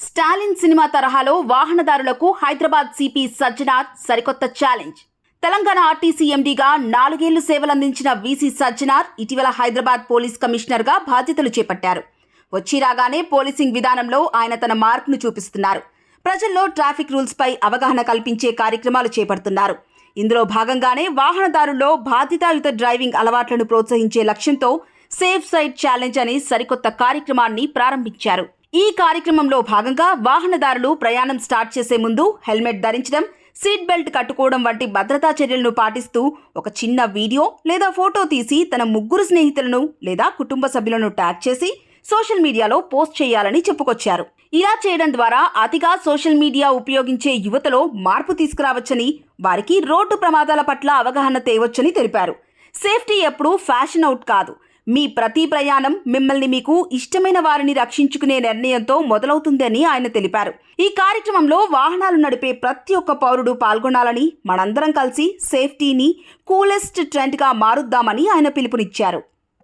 Stalin cinema తరహాలో వాహనదారులకు Hyderabad CP Sajjanar సరికొత్త ఛాలెంజ్. తెలంగాణ ఆర్టీసీ ఎండీగా 4 ఏళ్లు సేవలందించిన వీసీ సజ్జనార్ ఇటీవల హైదరాబాద్ పోలీస్ కమిషనర్గా బాధ్యతలు చేపట్టారు. వచ్చి రాగానే పోలీసింగ్ విధానంలో ఆయన తన మార్పును చూపిస్తున్నారు. ప్రజల్లో ట్రాఫిక్ రూల్స్పై అవగాహన కల్పించే కార్యక్రమాలు చేపడుతున్నారు. ఇందులో భాగంగానే వాహనదారుల్లో బాధ్యతాయుత డ్రైవింగ్ అలవాట్లను ప్రోత్సహించే లక్ష్యంతో సేఫ్ సైడ్ ఛాలెంజ్ అనే సరికొత్త కార్యక్రమాన్ని ప్రారంభించారు. ఈ కార్యక్రమంలో భాగంగా వాహనదారులు ప్రయాణం స్టార్ట్ చేసే ముందు హెల్మెట్ ధరించడం, సీట్ బెల్ట్ కట్టుకోవడం వంటి భద్రతా చర్యలను పాటిస్తూ ఒక చిన్న వీడియో లేదా ఫోటో తీసి తన 3 స్నేహితులను లేదా కుటుంబ సభ్యులను ట్యాగ్ చేసి సోషల్ మీడియాలో పోస్ట్ చేయాలని చెప్పుకొచ్చారు. ఇలా చేయడం ద్వారా అతిగా సోషల్ మీడియా ఉపయోగించే యువతలో మార్పు తీసుకురావచ్చని, వారికి రోడ్డు ప్రమాదాల పట్ల అవగాహన తేవచ్చని తెలిపారు. సేఫ్టీ ఎప్పుడూ ఫ్యాషన్ అవుట్ కాదు. మీ ప్రతి ప్రయాణం మిమ్మల్ని మీకు ఇష్టమైన వారిని రక్షించుకునే నిర్ణయంతో మొదలవుతుందని ఆయన తెలిపారు. ఈ కార్యక్రమంలో వాహనాలు నడిపే ప్రతి ఒక్క పౌరుడు పాల్గొనాలని, మనందరం కలిసి సేఫ్టీని కూలెస్ట్ ట్రెండ్గా మారుద్దామని ఆయన పిలుపునిచ్చారు.